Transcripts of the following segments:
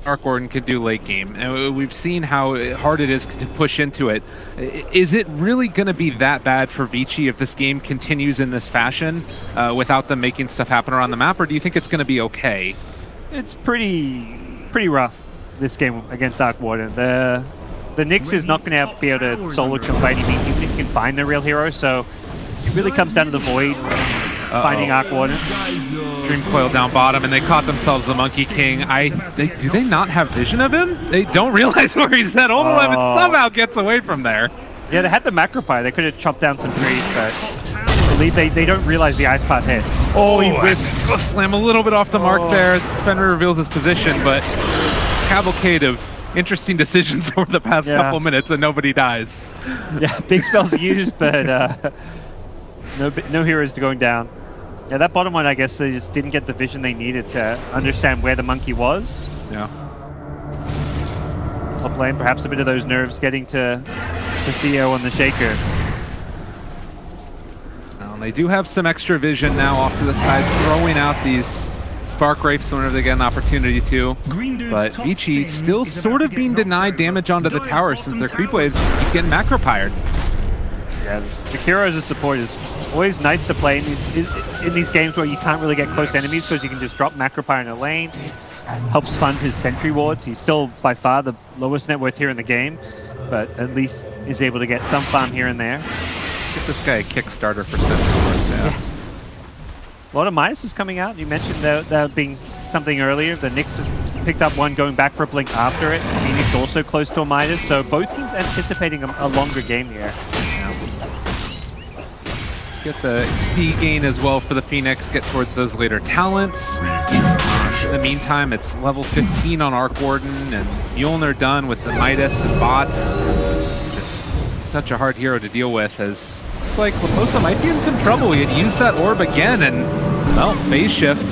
Arc Warden could do late game, and we've seen how hard it is to push into it. Is it really going to be that bad for Vici if this game continues in this fashion without them making stuff happen around the map, or do you think it's going to be okay? It's pretty rough, this game against Arc Warden. The Nyx is not going to be able to solo kill by any means, even if you can find the real hero, so it really comes down to the Void finding Arc Warden. Dream Coil down bottom, and they caught themselves the Monkey King. Do they not have vision of him? They don't realize where he's at. Old 11 somehow gets away from there. Yeah, they had the Macropie. They could have chopped down some trees, but I believe they don't realize the Ice Path hit. Oh, he whips. Slam a little bit off the mark there. Fenrir reveals his position, but cavalcade of interesting decisions over the past couple minutes, and nobody dies. Yeah, big spells used, but no heroes going down. Yeah, that bottom one, I guess they just didn't get the vision they needed to understand where the monkey was. Yeah. Top lane, perhaps a bit of those nerves getting to Theo on the Shaker. They do have some extra vision now off to the sides, throwing out these Spark Wraiths whenever they get an opportunity to. But Vici still sort of being denied damage onto the tower since their creep waves just keep getting macro-pired. Yeah, Jakiro as a support is always nice to play in these games where you can't really get close enemies because you can just drop macro-pyre in a lane. Helps fund his sentry wards. He's still by far the lowest net worth here in the game, but at least is able to get some farm here and there. Get this guy a Kickstarter for sentry wards now. Yeah. A lot of Midas is coming out. You mentioned that being something earlier. The Nyx has picked up one going back for a blink after it. Phoenix also close to a Midas, so both teams anticipating a longer game here. Get the XP gain as well for the Phoenix, get towards those later talents. In the meantime, it's level 15 on Arc Warden, and Mjolnir done with the Midas and bots. Just such a hard hero to deal with, as looks like Laposa might be in some trouble. He had used that orb again, and, well, phase shift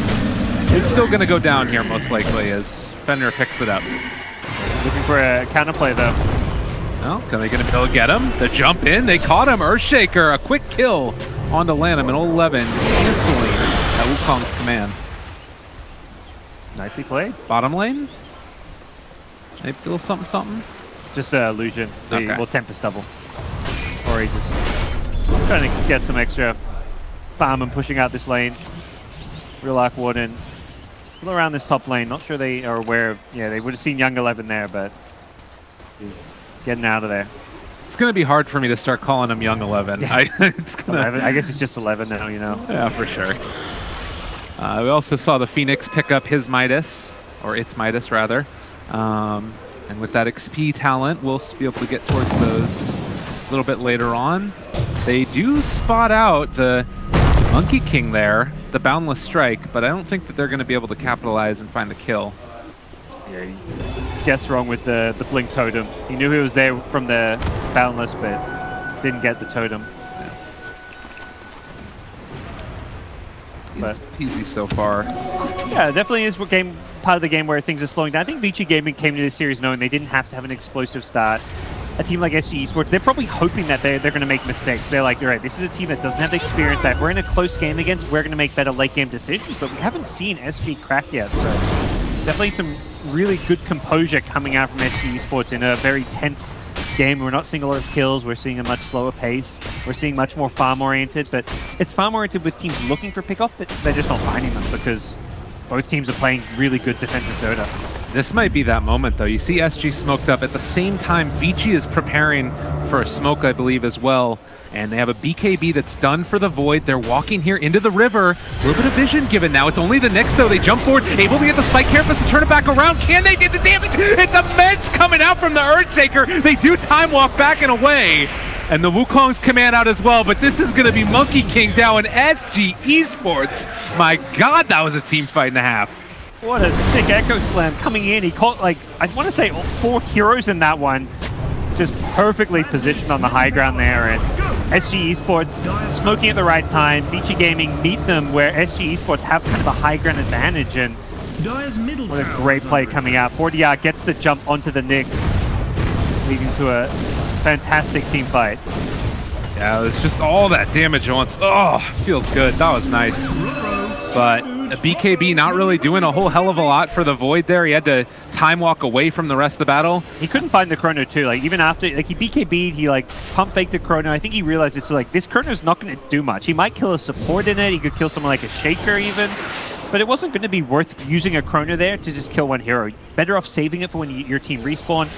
is still going to go down here most likely as Fenrir picks it up. Looking for a counterplay, though. Well, are they going to be able to get him? The jump in, they caught him. Earthshaker, a quick kill onto Lanham, and 11 canceling that Wukong's command. Nicely played. Bottom lane? Maybe a little something? Just an illusion. Okay. Well, Tempest double. Or he just trying to get some extra farm and pushing out this lane. Real Arc Warden. Still around this top lane. Not sure they are aware of... Yeah, they would have seen Young 11 there, but he's getting out of there. It's going to be hard for me to start calling him Young 11. Yeah. I guess it's just 11 now, you know. Yeah, for sure. We also saw the Phoenix pick up his Midas, or its Midas, rather. And with that XP talent, we'll be able to get towards those a little bit later on. They do spot out the Monkey King there, the Boundless Strike, but I don't think that they're going to be able to capitalize and find the kill. Yeah, he guessed wrong with the Blink Totem. He knew he was there from the Boundless, but didn't get the Totem. But easy so far. Yeah, definitely is part of the game where things are slowing down. I think Vici.Gaming came to this series knowing they didn't have to have an explosive start. A team like SG Esports, they're probably hoping that they're going to make mistakes. They're like, all right, this is a team that doesn't have the experience that if we're in a close game against, we're going to make better late game decisions, but we haven't seen SG crack yet. So definitely some really good composure coming out from SG Esports in a very tense game. We're not seeing a lot of kills. We're seeing a much slower pace. We're seeing much more farm-oriented, but it's farm-oriented with teams looking for pick-off, but they're just not finding them because both teams are playing really good defensive Dota. This might be that moment, though. You see SG smoked up. At the same time, Vici is preparing for a smoke, I believe, as well. And they have a BKB that's done for the Void. They're walking here into the river. A little bit of vision given now. It's only the Nyx, though. They jump forward, able to get the spike carapace to turn it back around. Can they get the damage? It's immense coming out from the Earthshaker. They do time walk back and away. And the Wukong's command out as well. But this is going to be Monkey King down in SG Esports. My God, that was a team fight and a half. What a sick Echo Slam coming in. He caught, like, I want to say 4 heroes in that one. Just perfectly positioned on the high ground there. And SG Esports smoking at the right time. Vici.Gaming meet them where SG Esports have kind of a high ground advantage. And what a great play coming out. 40R gets the jump onto the Nyx, leading to a fantastic team fight. Yeah, it was just all that damage at once. Oh, feels good. That was nice. But BKB not really doing a whole hell of a lot for the Void there. He had to time walk away from the rest of the battle. He couldn't find the Chrono too. Like even after, like he BKB'd, he like pump faked a Chrono. I think he realized it's like this Chrono's not going to do much. He might kill a support in it. He could kill someone like a Shaker even. But it wasn't going to be worth using a Chrono there to just kill one hero. Better off saving it for when your team respawn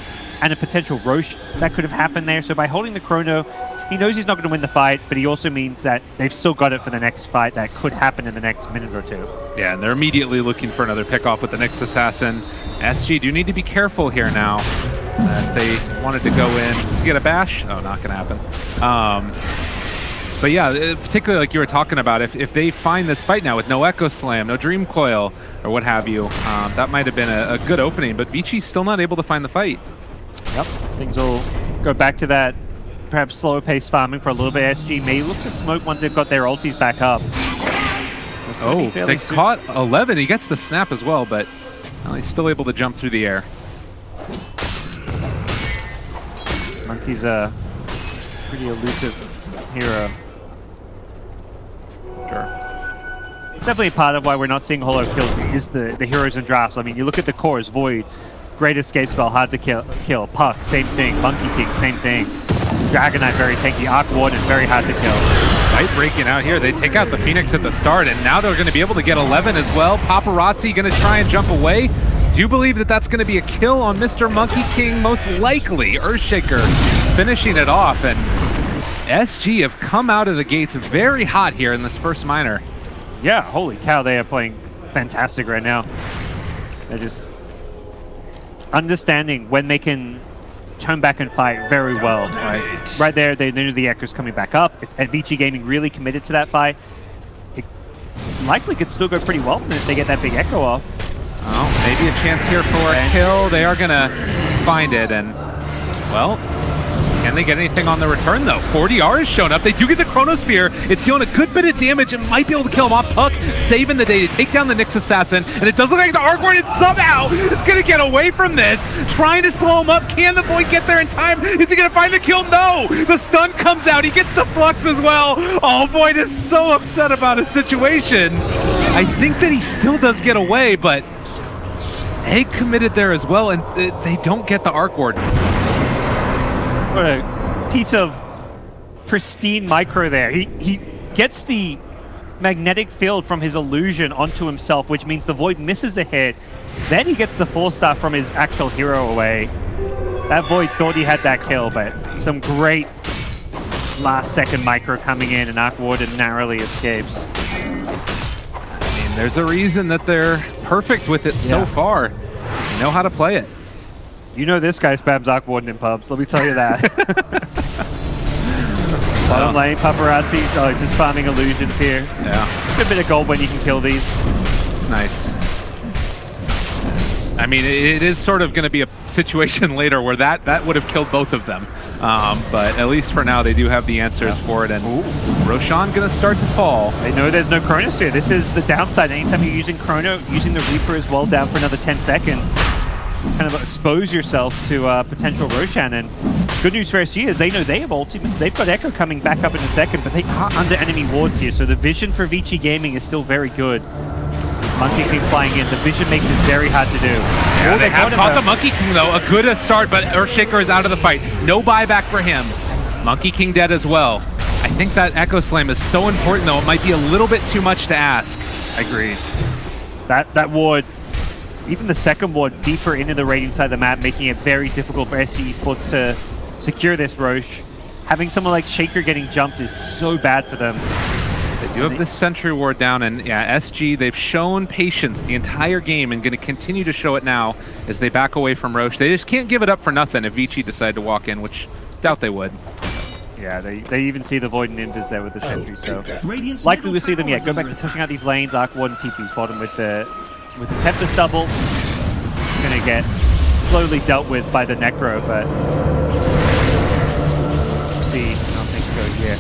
and a potential Roche that could have happened there. So by holding the Chrono, he knows he's not going to win the fight, but he also means that they've still got it for the next fight that could happen in the next minute or two. Yeah, and they're immediately looking for another pickoff with the next assassin. SG do need to be careful here now. They wanted to go in. Does he get a bash? Oh, not going to happen. But yeah, particularly like you were talking about, if they find this fight now with no Echo Slam, no Dream Coil, or what have you, that might have been a good opening, but Vici's still not able to find the fight. Yep, things will go back to that perhaps slower pace farming for a little bit. SG may look to smoke once they've got their ultis back up. Oh, they caught 11. He gets the snap as well, but well, he's still able to jump through the air. Monkey's a pretty elusive hero. Sure. Definitely part of why we're not seeing holo kills is the heroes in drafts. I mean, you look at the cores, Void, Great Escape Spell, hard to kill. Puck, same thing. Monkey King, same thing. Dragon Knight, very tanky. Arc Warden, very hard to kill. Fight breaking out here. They take out the Phoenix at the start, and now they're going to be able to get 11 as well. Paparazzi going to try and jump away. Do you believe that that's going to be a kill on Mr. Monkey King? Most likely. Earthshaker finishing it off, and SG have come out of the gates very hot here in this first minor. Yeah, holy cow, they are playing fantastic right now. They're just understanding when they can turn back and fight very well. Right there, they knew the Echo's coming back up. If Vici.Gaming really committed to that fight, it likely could still go pretty well if they get that big Echo off. Oh, maybe a chance here for a kill. They are going to find it, and, well, can they get anything on the return, though? 40R is showing up. They do get the Chronosphere. It's dealing a good bit of damage and might be able to kill him off. Puck saving the day to take down the Nyx Assassin, and it does look like the Arc Warden somehow is going to get away from this, trying to slow him up. Can the Void get there in time? Is he going to find the kill? No! The stun comes out. He gets the Flux as well. Oh, Void is so upset about his situation. I think that he still does get away, but Egg committed there as well, and they don't get the Arc Warden. What a piece of pristine micro there. He gets the magnetic field from his illusion onto himself, which means the Void misses a hit. Then he gets the 4-star from his actual hero away. That Void thought he had that kill, but some great last-second micro coming in, and Arc Warden narrowly escapes. I mean, there's a reason that they're perfect with it so far. They know how to play it. You know this guy spams Arc Warden in pubs, let me tell you that. Bottom lane, Paparazzi, just farming illusions here. Yeah. A bit of gold when you can kill these. It's nice. I mean, it is sort of going to be a situation later where that would have killed both of them. But at least for now, they do have the answers for it. And Roshan going to start to fall. They know there's no Chronos here. This is the downside. Anytime you're using Chrono, using the Reaper as well down for another 10 seconds. Kind of expose yourself to potential Roshan. And good news for SG is they know they have ultimates. They've got Echo coming back up in a second, but they are under enemy wards here. So the vision for Vici.Gaming is still very good. Monkey King flying in. The vision makes it very hard to do. Yeah, they have caught the Monkey King, though. A good start, but Earthshaker is out of the fight. No buyback for him. Monkey King dead as well. I think that Echo Slam is so important, though. It might be a little bit too much to ask. I agree. That ward, even the second ward, deeper into the raiding side of the map, making it very difficult for SG Esports to secure this Roche. Having someone like Shaker getting jumped is so bad for them. They do have this Sentry Ward down, and yeah, SG, they've shown patience the entire game and going to continue to show it now as they back away from Roche. They just can't give it up for nothing if Vici decide to walk in, which doubt they would. Yeah, they even see the Void and Invis there with the Sentry, so likely we'll see them yet. Go back to pushing out these lanes. Arc Warden TP's bottom with the Tempest double. Going to get slowly dealt with by the Necro, but see, I don't think so here.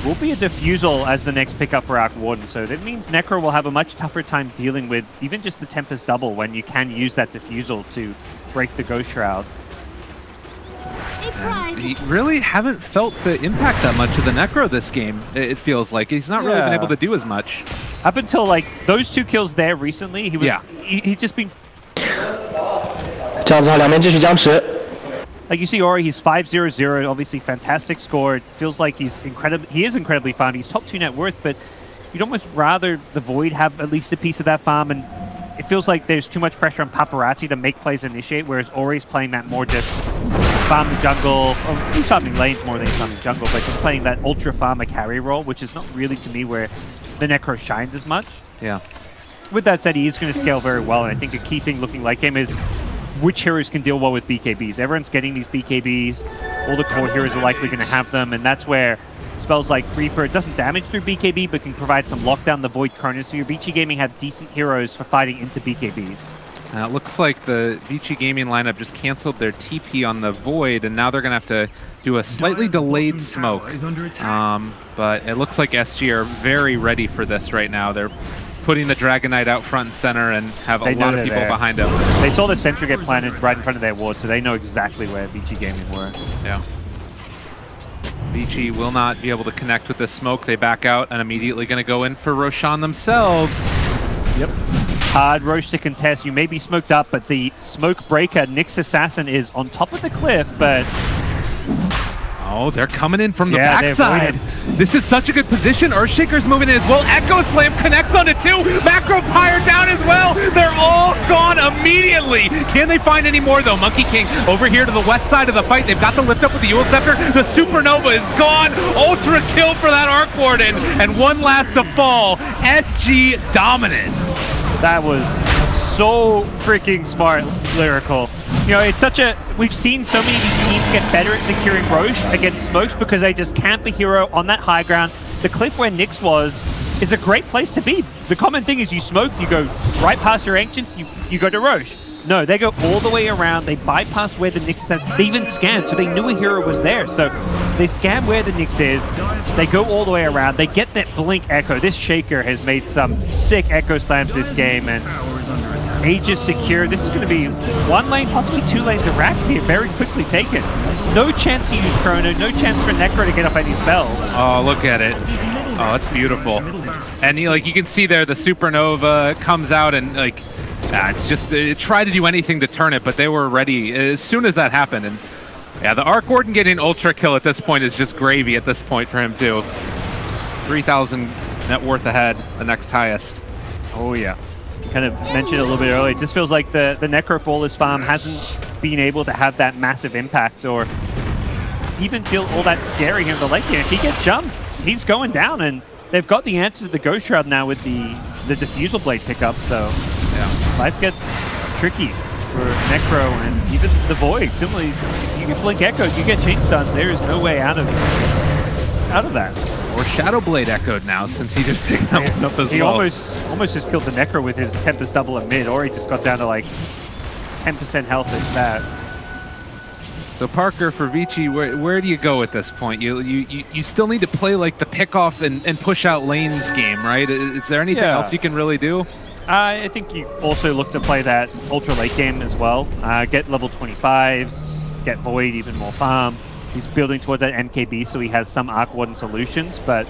Will be a Diffusal as the next pickup for Arc Warden, so that means Necro will have a much tougher time dealing with even just the Tempest double when you can use that Diffusal to break the Ghost Shroud. He really haven't felt the impact that much of the Necro this game, it feels like. He's not really been able to do as much. Up until like those 2 kills there recently, he was he just been. 这样子的话，两边继续僵持。 Like you see Ori, he's 5-0-0, obviously fantastic score. It feels like he is incredibly fun. He's top 2 net worth, but you'd almost rather the Void have at least a piece of that farm, and it feels like there's too much pressure on Paparazzi to make plays initiate, whereas Ori's playing that more just farm the jungle. Oh, he's farming lanes more than he's farming jungle, but just playing that ultra farmer carry role, which is not really to me where the Necro shines as much. Yeah. With that said, he is going to scale very well, and I think a key thing looking like him is which heroes can deal well with BKBs. Everyone's getting these BKBs. All the core heroes are likely going to have them, and that's where spells like Reaper doesn't damage through BKB, but can provide some lockdown the Void Chronos. So your Vici.Gaming have decent heroes for fighting into BKBs. It looks like the Vici.Gaming lineup just canceled their TP on the Void, and now they're going to have to do a slightly delayed smoke. But it looks like SG are very ready for this right now. They're putting the Dragon Knight out front and center and have a lot of people behind them. They saw the sentry get planted right in front of their ward, so they know exactly where Vici.Gaming were. Yeah. Vici will not be able to connect with this smoke. They back out and immediately going to go in for Roshan themselves. Yep. Hard Roche to contest. You may be smoked up, but the smoke breaker, Nyx Assassin, is on top of the cliff, but... Oh, they're coming in from the backside. This is such a good position. Earthshaker's moving in as well. Echo Slam connects onto 2. Macro Fire down as well. They're all gone immediately. Can they find any more, though? Monkey King over here to the west side of the fight. They've got the lift up with the Yule Scepter. The Supernova is gone. Ultra kill for that Arc Warden. And one last to fall. SG dominant. That was so freaking smart, Lyrical. You know, it's such a... We've seen so many teams get better at securing Roche against smokes because they just camp a hero on that high ground. The cliff where Nyx was is a great place to be. The common thing is you smoke, you go right past your Ancients, you go to Roche. No, they go all the way around. They bypass where the Nyx is. They even scan, so they knew a hero was there. So they scan where the Nyx is. They go all the way around. They get that Blink Echo. This Shaker has made some sick Echo Slams this game, and Age is secure. This is going to be 1 lane, possibly 2 lanes of Raxia very quickly taken. No chance to use Chrono, no chance for Necro to get off any spells. Oh, look at it. Oh, it's beautiful. And you can see there the Supernova comes out and it's just, it tried to do anything to turn it, but they were ready as soon as that happened. And yeah, the Arc Warden getting Ultra Kill at this point is just gravy at this point for him too. 3,000 net worth ahead, the next highest. Oh yeah. Kind of mentioned it a little bit earlier. It just feels like the Necro for all his farm hasn't been able to have that massive impact or even feel all that scary here in the late game. If he gets jumped, he's going down, and they've got the answer to the Ghost Shroud now with the Diffusal Blade pickup, so yeah, life gets tricky for Necro and even the Void. Similarly, you get Blink Echo, you get Chain Stuns, there is no way out of that. Or Shadow Blade echoed now, since he just picked that one up as well. He almost just killed the Necro with his Tempest double at mid, or he just got down to like 10% health at that. So Parker, for Vici, where do you go at this point? You still need to play like the pick off and push out lanes game, right? Is there anything else you can really do? I think you also look to play that ultra late game as well. Get level 25s, get Void, even more farm. He's building towards that MKB, so he has some Arc Warden solutions, but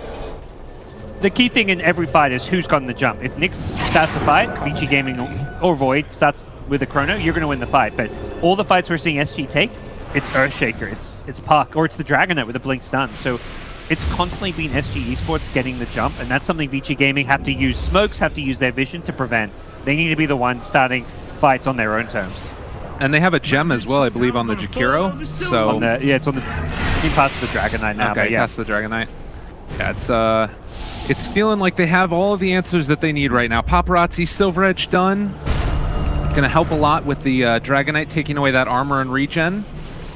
the key thing in every fight is who's gotten the jump. If Nyx starts a fight, Vici.Gaming or Void starts with a Chrono, you're going to win the fight. But all the fights we're seeing SG take, it's Earthshaker, it's Puck, or it's the Dragon Knight with a Blink Stun. So it's constantly been SG Esports getting the jump, and that's something Vici.Gaming have to use smokes, have to use their vision to prevent. They need to be the ones starting fights on their own terms. And they have a gem as well, I believe, on the Jakiro. So it's on the past the Dragon Knight now. Okay, but yeah, past the Dragon Knight. Yeah, it's feeling like they have all of the answers that they need right now. Paparazzi, Silver Edge done. Gonna help a lot with the Dragon Knight taking away that armor and regen,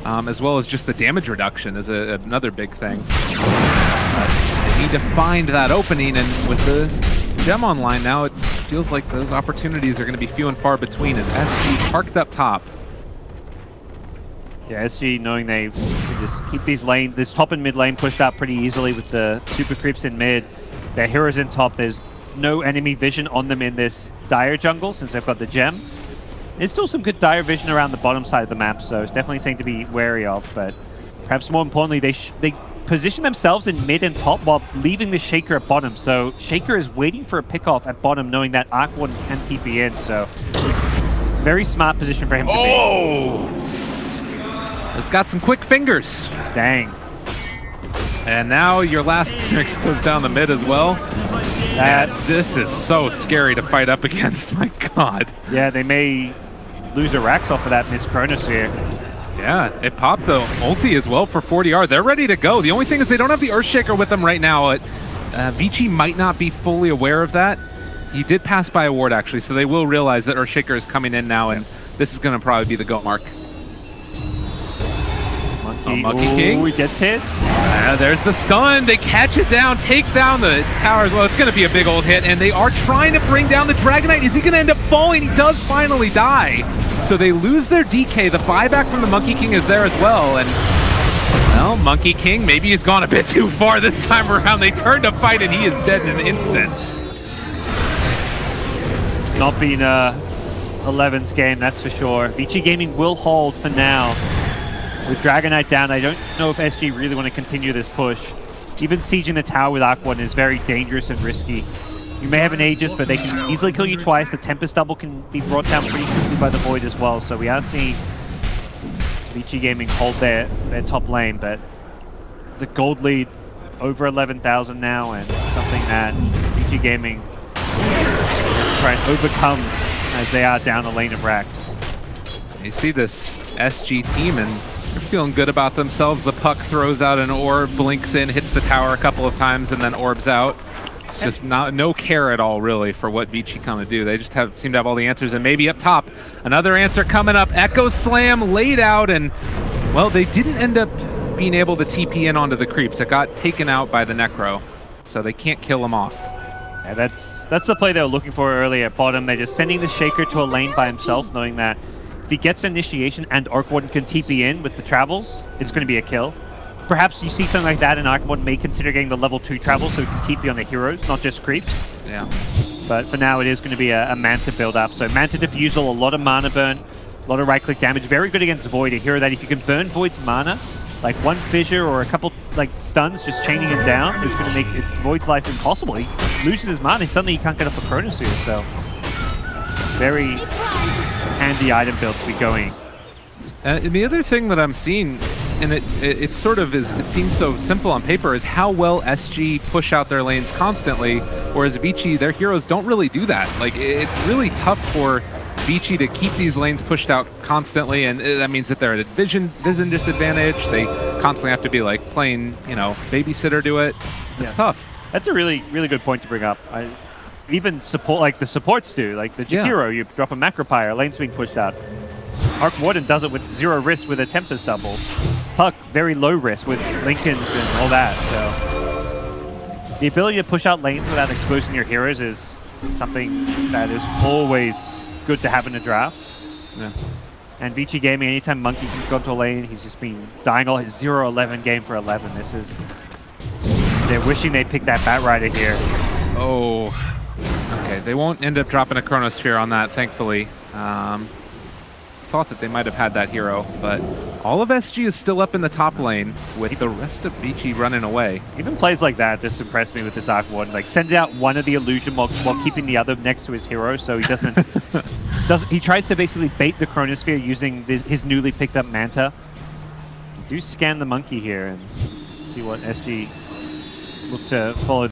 as well as just the damage reduction is another big thing. They need to find that opening, and with the gem online now, it feels like those opportunities are going to be few and far between as SG parked up top. Yeah, SG knowing they can just keep this top and mid lane pushed up pretty easily with the super creeps in mid. Their heroes in top, there's no enemy vision on them in this dire jungle since they've got the gem. There's still some good dire vision around the bottom side of the map, so it's definitely something to be wary of, but perhaps more importantly, they position themselves in mid and top while leaving the Shaker at bottom. So Shaker is waiting for a pickoff at bottom, knowing that Arc Warden can TP in. So very smart position for him to be. Oh! He's got some quick fingers. Dang. And now your last mix goes down the mid as well. This is so scary to fight up against, my god. Yeah, they may lose a Rax off of that missed Chronosphere. Yeah, it popped the ulti as well for 40R. They're ready to go. The only thing is they don't have the Earthshaker with them right now. Vici might not be fully aware of that. He did pass by a ward, actually, so they will realize that Earthshaker is coming in now, and this is going to probably be the GOAT mark. Monkey King. He gets hit. There's the stun. They catch it down, take down the tower as well. It's going to be a big old hit, and they are trying to bring down the Dragonite. Is he going to end up falling? He does finally die. So they lose their DK. The buyback from the Monkey King is there as well, and well, Monkey King, maybe he's gone a bit too far this time around. They turn to fight, and he is dead in an instant. Not been a 11's game, that's for sure. Vici.Gaming will hold for now. With Dragonite down, I don't know if SG really want to continue this push. Even sieging the tower with Arc Warden is very dangerous and risky. You may have an Aegis, but they can easily kill you twice. The Tempest double can be brought down pretty quickly by the Void as well. So we are seeing Vici.Gaming hold their top lane, but the gold lead over 11,000 now, and something that Vici.Gaming try and overcome as they are down a lane of Rax. You see this SG team, and they're feeling good about themselves. The puck throws out an orb, blinks in, hits the tower a couple of times, and then orbs out. It's just no care at all, really, for what Vici come to do. They just seem to have all the answers, and maybe up top, another answer coming up. Echo Slam laid out, and, well, they didn't end up being able to TP in onto the creeps. It got taken out by the Necro, so they can't kill him off. Yeah, that's the play they were looking for earlier at bottom. They're just sending the Shaker to a lane by himself, knowing that if he gets initiation and Arc Warden can TP in with the travels, it's going to be a kill. Perhaps you see something like that, and Arc Warden may consider getting the level 2 travel so he can TP on the heroes, not just creeps. Yeah. But for now, it is going to be a Manta build-up. So Manta Diffusal, a lot of mana burn, a lot of right-click damage. Very good against Void. A hero that if you can burn Void's mana, like one fissure or a couple like stuns, just chaining him down, is going to make Void's life impossible. He loses his mana, and suddenly he can't get up a Chronosphere. So very handy item build to be going. And the other thing that I'm seeing, and it sort of is, it seems so simple on paper, is how well SG push out their lanes constantly, whereas Vici, their heroes don't really do that. Like, it's really tough for Vici to keep these lanes pushed out constantly, and that means that they're at a vision disadvantage. They constantly have to be like playing, you know, babysitter to it. It's tough. That's a really, really good point to bring up. Even support, like the supports do, like the Jakiro, you drop a Macropyre, lane's being pushed out. Arc Warden does it with 0 risk with a Tempest double. Puck, very low risk with Lincolns and all that. So the ability to push out lanes without exposing your heroes is something that is always good to have in a draft. Yeah. And Vici.Gaming, anytime Monkey King's gone to a lane, he's just been dying all his 0-11 game for 11. This is... They're wishing they picked that Batrider here. Oh. Okay, they won't end up dropping a Chronosphere on that, thankfully. Thought that they might have had that hero, but all of SG is still up in the top lane with the rest of Vici running away. Even plays like that just impressed me with this Arc Warden. Like, send out one of the illusion while keeping the other next to his hero, so he doesn't... he tries to basically bait the Chronosphere using his newly picked up Manta. Do scan the monkey here and see what SG look to follow